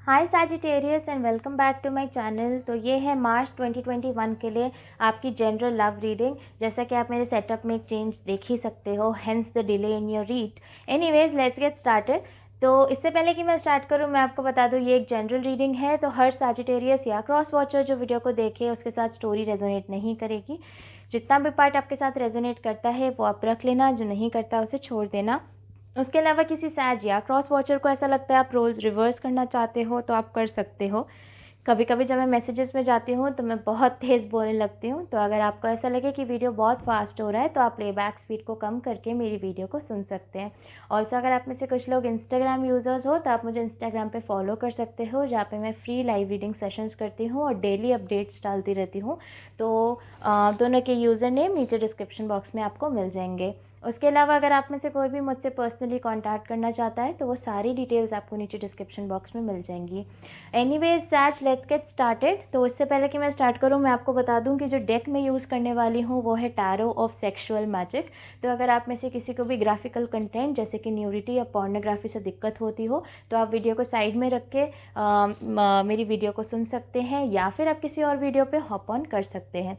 Hi Sagittarius and welcome back to my channel. तो ये है मार्च 2021 के लिए आपकी जनरल लव रीडिंग। जैसा कि आप मेरे सेटअप में एक चेंज देख ही सकते हो, hence the delay in your read. Anyways let's get started. तो इससे पहले कि मैं स्टार्ट करूं, मैं आपको बता दूं ये एक जनरल रीडिंग है। तो हर सैजिटेरियस या क्रॉस वॉचर जो वीडियो को देखे उसके साथ स्टोरी रेजोनेट नहीं करेगी। जितना भी पार्ट आपके साथ रेजोनेट करता है वो आप रख लेना, जो नहीं करता उसे छोड़ देना। उसके अलावा किसी सैज या क्रॉस वॉचर को ऐसा लगता है आप रोल्स रिवर्स करना चाहते हो तो आप कर सकते हो। कभी कभी जब मैं मैसेजेस में जाती हूँ तो मैं बहुत तेज़ बोलने लगती हूँ, तो अगर आपको ऐसा लगे कि वीडियो बहुत फास्ट हो रहा है तो आप प्लेबैक स्पीड को कम करके मेरी वीडियो को सुन सकते हैं। ऑल्सो अगर आप में से कुछ लोग इंस्टाग्राम यूज़र्स हो तो आप मुझे इंस्टाग्राम पे फॉलो कर सकते हो, जहाँ पे मैं फ्री लाइव रीडिंग सेशंस करती हूँ और डेली अपडेट्स डालती रहती हूँ। तो दोनों के यूज़र नेम नीचे डिस्क्रिप्शन बॉक्स में आपको मिल जाएंगे। उसके अलावा अगर आप में से कोई भी मुझसे पर्सनली कांटेक्ट करना चाहता है तो वो सारी डिटेल्स आपको नीचे डिस्क्रिप्शन बॉक्स में मिल जाएंगी। Anyways Sachs let's get started. तो इससे पहले कि मैं स्टार्ट करूं, मैं आपको बता दूं कि जो डेक मैं यूज़ करने वाली हूं वो है टैरो ऑफ सेक्सुअल मैजिक। तो अगर आप में से किसी को भी ग्राफिकल कंटेंट जैसे कि न्यूडिटी या पोर्नोग्राफी से दिक्कत होती हो तो आप वीडियो को साइड में रख के मेरी वीडियो को सुन सकते हैं, या फिर आप किसी और वीडियो पर हॉप ऑन कर सकते हैं।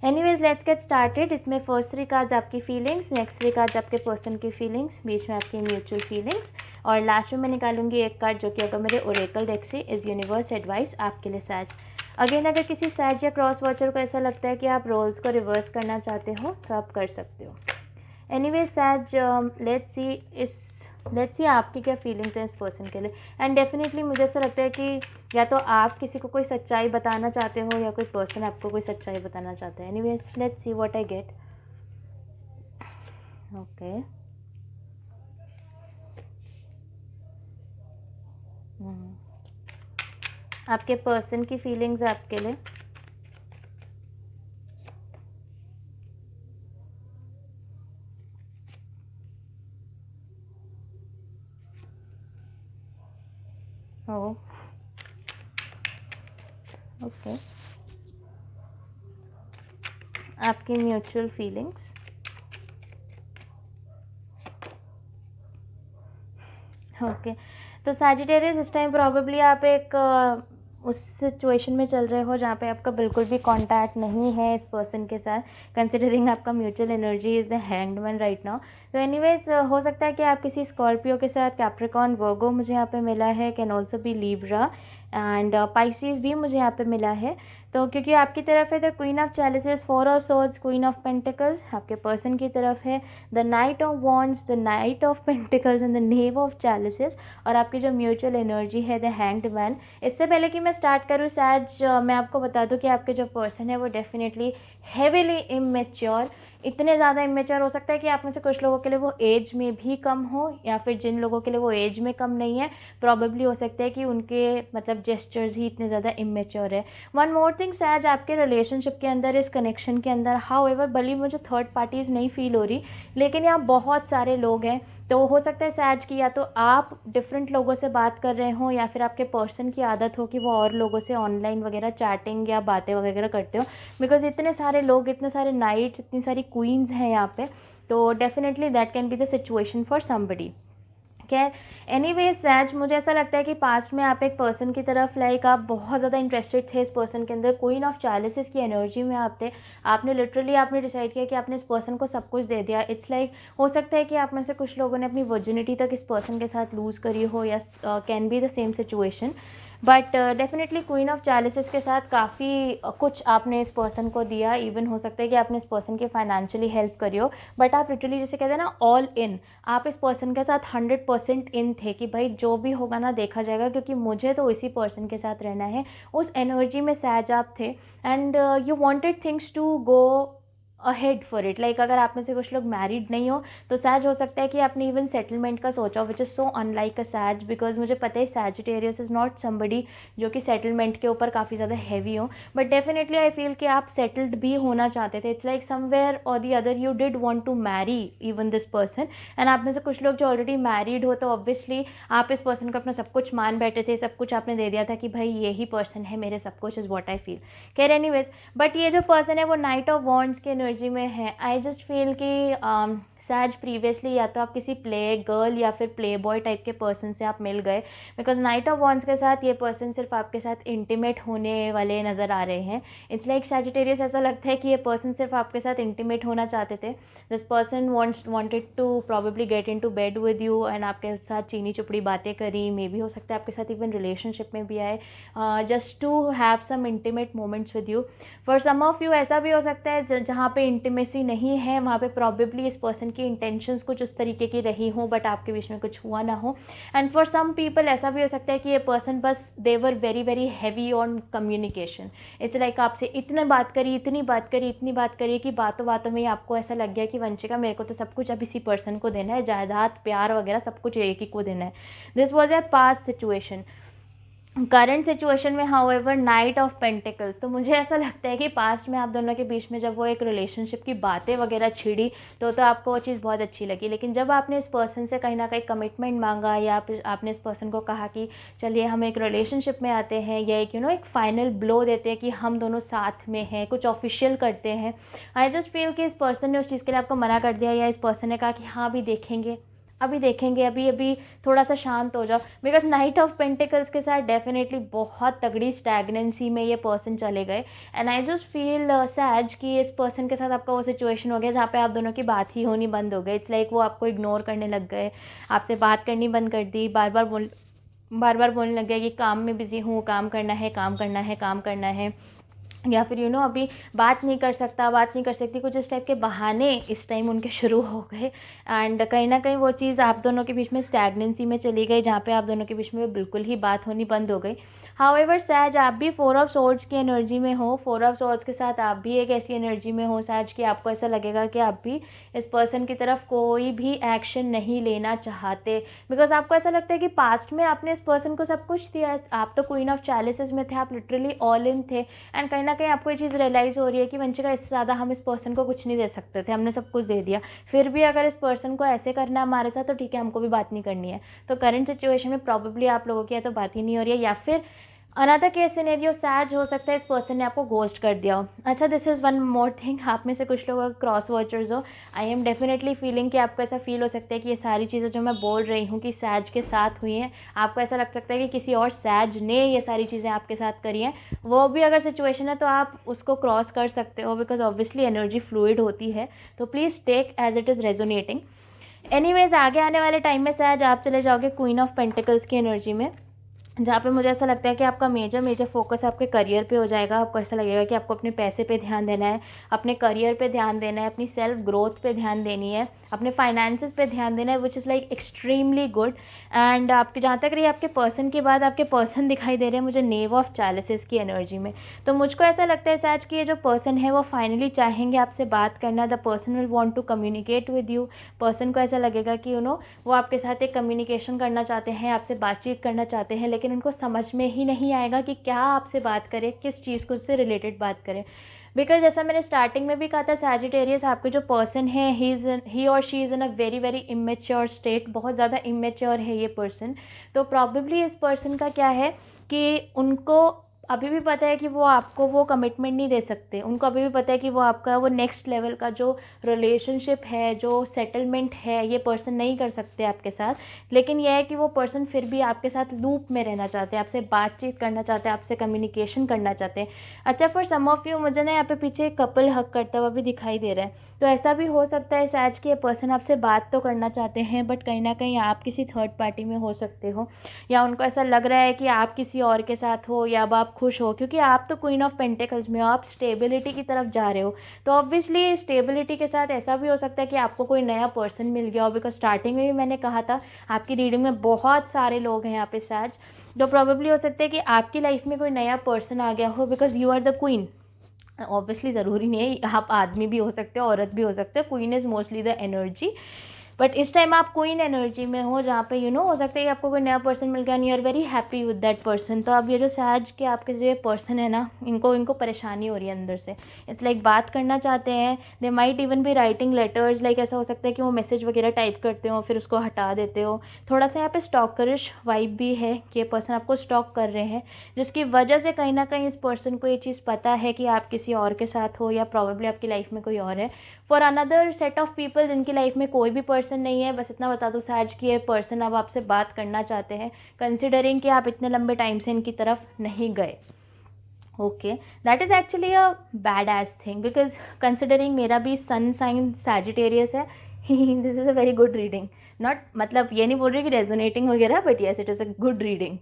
Anyways let's get started. इसमें फर्स्ट 3 कार्ड्स आपकी फीलिंग्स, नेक्स्ट 3 कार्ड्स आपके पर्सन की फीलिंग्स, बीच में आपकी म्यूचुअल फीलिंग्स, और लास्ट में मैं निकालूंगी एक कार्ड जो कि अगर मेरे ओरेकल डेक से इज़ यूनिवर्स एडवाइस आपके लिए सैज। अगेन अगर किसी सैज या क्रॉस वॉचर को ऐसा लगता है कि आप रोल्स को रिवर्स करना चाहते हो तो आप कर सकते हो। एनीवेज सैज लेट्स सी आपकी क्या फीलिंग्स हैं इस पर्सन के लिए। एंड डेफिनेटली मुझे ऐसा लगता है कि या तो आप किसी को कोई सच्चाई बताना चाहते हो या कोई पर्सन आपको कोई सच्चाई बताना चाहता है। Anyways let's see what I get. Okay, आपके पर्सन की फीलिंग्स है आपके लिए। ओ ओके, आपकी म्यूचुअल फीलिंग्स। ओके, तो सैजिटेरियस इस टाइम प्रॉबेबली आप एक उस सिचुएशन में चल रहे हो जहाँ पे आपका बिल्कुल भी कांटेक्ट नहीं है इस पर्सन के साथ, कंसिडरिंग आपका mutual energy is the hanged man right now. तो एनीवेज हो सकता है कि आप किसी स्कॉर्पियो के साथ, कैप्रिकॉर्न, वर्गो मुझे यहाँ पे मिला है, can also be Libra and Pisces भी मुझे यहाँ पे मिला है। तो क्योंकि आपकी तरफ है the queen of chalices, 4 of swords, queen of pentacles, आपके पर्सन की तरफ है the knight of wands, the knight of pentacles and the knave of chalices, और आपकी जो म्यूचुअल एनर्जी है द हैंग्ड मैन। इससे पहले कि मैं स्टार्ट करूँ सैज, मैं आपको बता दूं कि आपके जो पर्सन है वो डेफिनेटली हेविली इमेच्योर, इतने ज़्यादा इमेच्योर हो सकता है कि आप में से कुछ लोगों के लिए वो एज में भी कम हो, या फिर जिन लोगों के लिए वो एज में कम नहीं है प्रॉबेबली हो सकता है कि उनके मतलब जेस्चर्स ही इतने ज़्यादा इमेच्योर है। वन मोर थिंग सैज, आपके रिलेशनशिप के अंदर, इस कनेक्शन के अंदर, हाउ एवर भले मुझे थर्ड पार्टीज़ नहीं फील हो रही, लेकिन यहाँ बहुत सारे लोग हैं। तो हो सकता है सैज कि या तो आप डिफरेंट लोगों से बात कर रहे हो, या फिर आपके पर्सन की आदत हो कि वो और लोगों से ऑनलाइन वगैरह चैटिंग या बातें वगैरह करते हो, बिकॉज इतने सारे लोग, इतने सारे नाइट्स, इतनी सारी क्वींस हैं यहाँ पे। तो definitely that can be the situation for somebody. खैर एनीवेज सैज, मुझे ऐसा लगता है कि पास्ट में आप एक पर्सन की तरफ लाइक आप बहुत ज़्यादा इंटरेस्टेड थे इस पर्सन के अंदर, क्वीन ऑफ चैलिसेस की एनर्जी में आप थे। आपने लिटरली आपने डिसाइड किया कि आपने इस पर्सन को सब कुछ दे दिया। इट्स लाइक हो सकता है कि आप में से कुछ लोगों ने अपनी वर्जिनिटी तक इस पर्सन के साथ लूज़ करी हो, या can be the same situation. But definitely queen of chalices के साथ काफ़ी कुछ आपने इस पर्सन को दिया। इवन हो सकता है कि आपने इस पर्सन की फाइनेंशियली हेल्प करी हो, बट आप लिटरली जैसे कहते हैं ना ऑल इन, आप इस पर्सन के साथ 100% इन थे कि भाई जो भी होगा ना देखा जाएगा, क्योंकि मुझे तो इसी पर्सन के साथ रहना है। उस एनर्जी में सैज आप थे and you wanted things to go ahead for it. Like अगर आप में से कुछ लोग मैरिड नहीं हो तो सैज हो सकता है कि आपने इवन सेटलमेंट का सोचा हो, which is so unlike a सैज, बिकॉज मुझे पता है सैजिटेरियस इज़ नॉट समबडी जो कि सेटलमेंट के ऊपर काफ़ी ज़्यादा हैवी हो। बट डेफिनेटली आई फील कि आप सेटल्ड भी होना चाहते थे। इट्स लाइक समवेयर और the other you did want to marry even this person. And आप में से कुछ लोग जो ऑलरेडी मैरिड हो तो ऑब्वियसली आप इस पर्सन को अपना सब कुछ मान बैठे थे, सब कुछ आपने दे दिया था कि भाई यही पर्सन है मेरे सब कुछ, इज़ वॉट आई फील। खैर एनीवेज, बट ये जो पर्सन है वो नाइट ऑफ वॉन्ड्स की एनर्जी में है। आई जस्ट फील कि सैज प्रीवियसली या तो आप किसी प्ले गर्ल या फिर प्ले बॉय टाइप के पर्सन से आप मिल गए, बिकॉज नाइट ऑफ वॉन्ड्स के साथ ये पर्सन सिर्फ आपके साथ इंटीमेट होने वाले नज़र आ रहे हैं. इट्स लाइक सैजिटेरियस, ऐसा लगता है कि ये पर्सन सिर्फ आपके साथ इंटीमेट होना चाहते थे. This person wanted to probably get into bed with you and आपके साथ चीनी चुपड़ी बातें करी, मे भी हो सकता है आपके साथ इवन रिलेशनशिप में भी आए, just to have some intimate moments with you. For some of you ऐसा भी हो सकता है जहाँ पे इंटीमेसी नहीं है वहाँ पे प्रॉबेबली इस पर्सन की इंटेंशंस कुछ उस तरीके की रही हो, बट आपके बीच में कुछ हुआ ना हो. एंड फॉर सम पीपल ऐसा भी हो सकता है कि ये पर्सन बस they were very very heavy on communication. It's like आपसे इतनी बात करी कि बातों बातों में ही आपको ऐसा लग गया कि वंशिका मेरे को तो सब कुछ अब इसी पर्सन को देना है, जायदाद प्यार वगैरह सब कुछ एक ही को देना है. This was a past situation. Current situation में हाउएवर नाइट ऑफ पेंटिकल्स, तो मुझे ऐसा लगता है कि पास्ट में आप दोनों के बीच में जब वो एक रिलेशनशिप की बातें वगैरह छिड़ी तो आपको वो चीज़ बहुत अच्छी लगी. लेकिन जब आपने इस पर्सन से कहीं ना कहीं कमिटमेंट मांगा या फिर आपने इस पर्सन को कहा कि चलिए हम एक रिलेशनशिप में आते हैं या एक एक फाइनल ब्लो देते हैं कि हम दोनों साथ में हैं, कुछ ऑफिशियल करते हैं, आई जस्ट फील कि इस पर्सन ने उस चीज़ के लिए आपको मना कर दिया, या इस पर्सन ने कहा कि हाँ अभी देखेंगे, अभी थोड़ा सा शांत हो जाओ. बिकॉज नाइट ऑफ पेंटिकल्स के साथ डेफिनेटली बहुत तगड़ी स्टैगनेंसी में ये पर्सन चले गए. एंड आई जस्ट फील सैज कि इस पर्सन के साथ आपका वो सिचुएशन हो गया जहाँ पे आप दोनों की बात ही होनी बंद हो गई. इट्स लाइक वो आपको इग्नोर करने लग गए, आपसे बात करनी बंद कर दी, बार बार बोलने लग गए कि काम में बिजी हूँ, काम करना है, या फिर अभी बात नहीं कर सकती, कुछ इस टाइप के बहाने इस टाइम उनके शुरू हो गए. एंड कहीं ना कहीं वो चीज़ आप दोनों के बीच में स्टैगनेंसी में चली गई जहाँ पे आप दोनों के बीच में बिल्कुल ही बात होनी बंद हो गई. हाउएवर सैज, आप भी 4 ऑफ सोर्ड्स की एनर्जी में हो. 4 ऑफ सोर्ड्स के साथ आप भी एक ऐसी एनर्जी में हो सैज कि आपको ऐसा लगेगा कि आप भी इस पर्सन की तरफ कोई भी एक्शन नहीं लेना चाहते. बिकॉज आपको ऐसा लगता है कि पास्ट में आपने इस पर्सन को सब कुछ दिया. आप तो क्वीन ऑफ चैलिसेस में थे, आप लिटरली ऑल इन थे. एंड कहीं ना कहीं आपको ये चीज़ रियलाइज़ हो रही है कि वंशिका इससे ज़्यादा हम इस पर्सन को कुछ नहीं दे सकते थे, हमने सब कुछ दे दिया. फिर भी अगर इस पर्सन को ऐसे करना है हमारे साथ तो ठीक है, हमको भी बात नहीं करनी है. तो करंट सिचुएशन में प्रॉबेबली आप लोगों की या तो बात ही नहीं हो रही है, या फिर अनदर केस सिनेरियो सैज हो सकता है इस पर्सन ने आपको घोस्ट कर दिया हो. अच्छा, this is one more thing, आप में से कुछ लोग क्रॉस वॉचर्स हो, आई एम डेफिनेटली फीलिंग कि आपको ऐसा फील हो सकता है कि ये सारी चीज़ें जो मैं बोल रही हूँ कि सैज के साथ हुई हैं, आपको ऐसा लग सकता है कि किसी और सैज ने ये सारी चीज़ें आपके साथ करी हैं. वो भी अगर सिचुएशन है तो आप उसको क्रॉस कर सकते हो, बिकॉज ऑब्वियसली एनर्जी फ्लूइड होती है. तो please take as it is resonating. Anyways, आगे आने वाले टाइम में सैज आप चले जाओगे क्वीन ऑफ पेंटिकल्स की एनर्जी में, जहाँ पे मुझे ऐसा लगता है कि आपका मेजर फोकस आपके करियर पे हो जाएगा. आपको ऐसा लगेगा कि आपको अपने पैसे पे ध्यान देना है, अपने करियर पे ध्यान देना है, अपनी सेल्फ ग्रोथ पे ध्यान देनी है, अपने फाइनेंसेस पे ध्यान देना है, which is like extremely good. And आपके जहाँ तक रही आपके पर्सन के बाद आपके पर्सन दिखाई दे रहे हैं मुझे नेव ऑफ चैलिसेस की एनर्जी में. तो मुझको ऐसा लगता है सच कि ये जो पर्सन है वो फाइनली चाहेंगे आपसे बात करना. The person will want to communicate with you. Person को ऐसा लगेगा कि वो आपके साथ एक कम्युनिकेशन करना चाहते हैं, आपसे बातचीत करना चाहते हैं, लेकिन उनको समझ में ही नहीं आएगा कि क्या आपसे बात करें, किस चीज़ को उससे रिलेटेड बात करें. बिकॉज जैसा मैंने स्टार्टिंग में भी कहा था, सैजिटेरियस आपके जो पर्सन है ही और she is in a very very immature state. बहुत ज़्यादा इमेच्योर है ये पर्सन. तो प्रॉबेबली इस पर्सन का क्या है कि उनको अभी भी पता है कि वो आपको वो कमिटमेंट नहीं दे सकते. उनको अभी भी पता है कि वो आपका वो नेक्स्ट लेवल का जो रिलेशनशिप है, जो सेटलमेंट है, ये पर्सन नहीं कर सकते आपके साथ. लेकिन यह है कि वो पर्सन फिर भी आपके साथ लूप में रहना चाहते हैं, आपसे बातचीत करना चाहते हैं, आपसे कम्युनिकेशन करना चाहते हैं. अच्छा, फॉर सम ऑफ यू मुझे ना यहाँ पे पीछे एक कपल हक करता हुआ भी दिखाई दे रहा है. तो ऐसा भी हो सकता है सच कि ये पर्सन आपसे बात तो करना चाहते हैं, बट कहीं ना कहीं आप किसी थर्ड पार्टी में हो सकते हो, या उनको ऐसा लग रहा है कि आप किसी और के साथ हो, या अब आप खुश हो क्योंकि आप तो क्वीन ऑफ पेंटिकल्स में हो, आप स्टेबिलिटी की तरफ जा रहे हो. तो ऑब्वियसली स्टेबिलिटी के साथ ऐसा भी हो सकता है कि आपको कोई नया पर्सन मिल गया हो. बिकॉज स्टार्टिंग में भी मैंने कहा था आपकी रीडिंग में बहुत सारे लोग हैं यहाँ पे सच. तो प्रॉबेबली हो सकता है कि आपकी लाइफ में कोई नया पर्सन आ गया हो, because you are the queen. Obviously ज़रूरी नहीं है, आप आदमी भी हो सकते हो, औरत भी हो सकते हो. Queen is mostly the energy. But इस टाइम आप क्वीन एनर्जी में हो जहाँ पे हो सकता है कि आपको कोई नया पर्सन मिल गया and you are very happy with that person. तो अब ये जो सैज के आपके जो ये पर्सन है ना, इनको परेशानी हो रही है अंदर से. इट्स लाइक बात करना चाहते हैं. दे माइट इवन भी राइटिंग लेटर्स. लाइक ऐसा हो सकता है कि वो मैसेज वगैरह टाइप करते हो फिर उसको हटा देते हो. थोड़ा सा यहाँ पे स्टॉकरिश वाइब भी है कि ये पर्सन आपको स्टॉक कर रहे हैं, जिसकी वजह से कहीं ना कहीं इस पर्सन को ये चीज़ पता है कि आप किसी और के साथ हो, या प्रॉबेबली आपकी लाइफ में कोई और है. For another set of people जिनकी लाइफ में कोई भी पर्सन नहीं है, बस इतना बता दो सैज कि ये पर्सन अब आपसे बात करना चाहते हैं, कंसिडरिंग कि आप इतने लंबे टाइम से इनकी तरफ नहीं गए. Okay, that is actually a bad edge thing, because considering मेरा भी सन साइन सैजिटेरियस है. This is a very good reading. Not मतलब ये नहीं बोल रही कि रेजोनेटिंग वगैरह, but yes it is a good reading.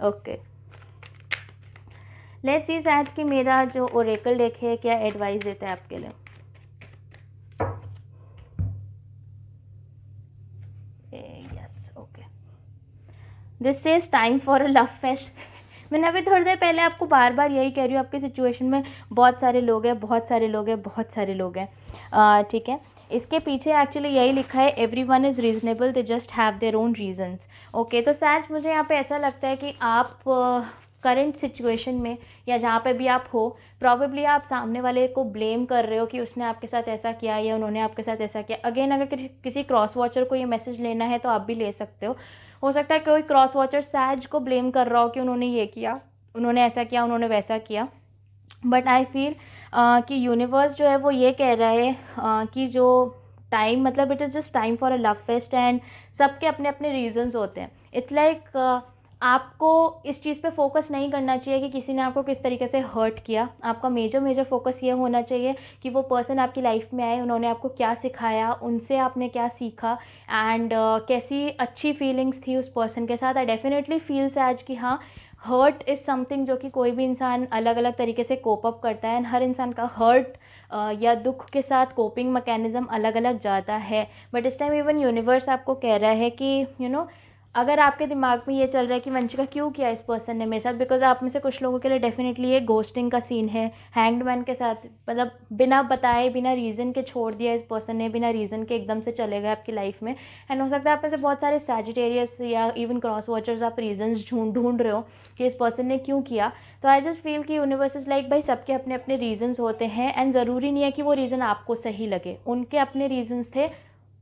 Okay, let's see आज कि मेरा जो ओरेकल डेक है क्या एडवाइस देता है आपके लिए. Yes, okay, this says time for a love fest. मैंने अभी थोड़ी देर पहले आपको बार बार यही कह रही हूँ, आपकी सिचुएशन में बहुत सारे लोग हैं, बहुत सारे लोग हैं, बहुत सारे लोग हैं. ठीक है, इसके पीछे एक्चुअली यही लिखा है, everyone is reasonable, they just have their own reasons. Okay, तो सैज मुझे यहाँ पे ऐसा लगता है कि आप करंट सिचुएशन में या जहाँ पे भी आप हो, प्रॉबेबली आप सामने वाले को ब्लेम कर रहे हो कि उसने आपके साथ ऐसा किया या उन्होंने आपके साथ ऐसा किया. अगेन अगर किसी क्रॉस वॉचर को ये मैसेज लेना है तो आप भी ले सकते हो सकता है कोई क्रॉस वॉचर सैज को ब्लेम कर रहा हो कि उन्होंने ये किया, उन्होंने ऐसा किया, उन्होंने वैसा किया. बट आई फील कि यूनिवर्स जो है वो ये कह रहा है कि जो टाइम मतलब it is just time for a love fest, and सबके अपने अपने रीजंस होते हैं. इट्स लाइक आपको इस चीज़ पे फोकस नहीं करना चाहिए कि किसी ने आपको किस तरीके से हर्ट किया. आपका मेजर फोकस ये होना चाहिए कि वो पर्सन आपकी लाइफ में आए, उन्होंने आपको क्या सिखाया, उनसे आपने क्या सीखा, एंड कैसी अच्छी फीलिंग्स थी उस पर्सन के साथ. आई डेफिनेटली फील्स आज कि हाँ, हर्ट इज़ समथिंग जो कि कोई भी इंसान अलग अलग तरीके से कोप अप करता है, एंड हर इंसान का हर्ट या दुख के साथ कोपिंग मैकेनिज़्म अलग अलग जाता है. बट इस टाइम इवन यूनिवर्स आपको कह रहा है कि अगर आपके दिमाग में ये चल रहा है कि वंशिका क्यों किया इस पर्सन ने मेरे साथ, बिकॉज आप में से कुछ लोगों के लिए डेफिनेटली ये घोस्टिंग का सीन है, हैंग्ड मैन के साथ, मतलब बिना बताए बिना रीज़न के छोड़ दिया इस पर्सन ने, बिना रीज़न के एकदम से चले गए आपकी लाइफ में. एंड हो सकता है आप में से बहुत सारे सैजिटेरियस या इवन क्रॉस वॉचर्स आप रीजन्स ढूंढ रहे हो कि इस पर्सन ने क्यों किया. तो आई जस्ट फील कि यूनिवर्स इज़ लाइक भाई सबके अपने अपने रीजन्स होते हैं, एंड ज़रूरी नहीं है कि वो रीज़न आपको सही लगे. उनके अपने रीजन्स थे,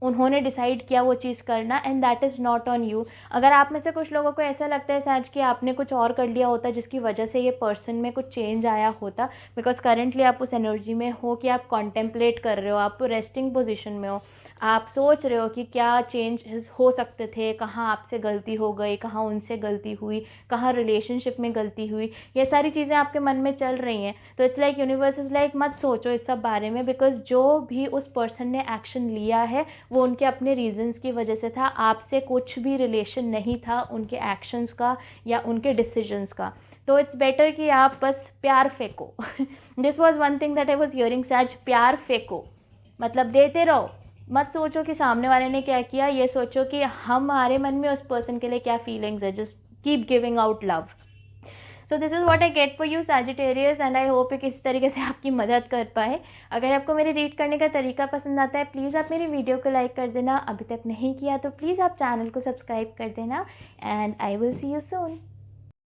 उन्होंने डिसाइड किया वो चीज़ करना, and that is not on you. अगर आप में से कुछ लोगों को ऐसा लगता है सच कि आपने कुछ और कर लिया होता जिसकी वजह से ये पर्सन में कुछ चेंज आया होता, बिकॉज करेंटली आप उस एनर्जी में हो कि आप कॉन्टेम्पलेट कर रहे हो, आप रेस्टिंग पोजिशन में हो, आप सोच रहे हो कि क्या चेंज हो सकते थे, कहाँ आपसे गलती हो गई, कहाँ उनसे गलती हुई, कहाँ रिलेशनशिप में गलती हुई, ये सारी चीज़ें आपके मन में चल रही हैं. तो it's like universe is like मत सोचो इस सब बारे में, बिकॉज जो भी उस पर्सन ने एक्शन लिया है वो उनके अपने रीजंस की वजह से था. आपसे कुछ भी रिलेशन नहीं था उनके एक्शंस का या उनके डिसीजंस का. तो इट्स बेटर कि आप बस प्यार फेंको. This was one thing that I was hearing such, प्यार फेंको, मतलब देते रहो. मत सोचो कि सामने वाले ने क्या किया, ये सोचो कि हमारे मन में उस पर्सन के लिए क्या फीलिंग्स है. Just keep giving out love. So this is what I get for you Sagittarius, and I hope कि किसी तरीके से आपकी मदद कर पाए. अगर आपको मेरी रीड करने का तरीका पसंद आता है, प्लीज़ आप मेरी वीडियो को लाइक कर देना. अभी तक नहीं किया तो प्लीज़ आप चैनल को सब्सक्राइब कर देना, and I will see you soon.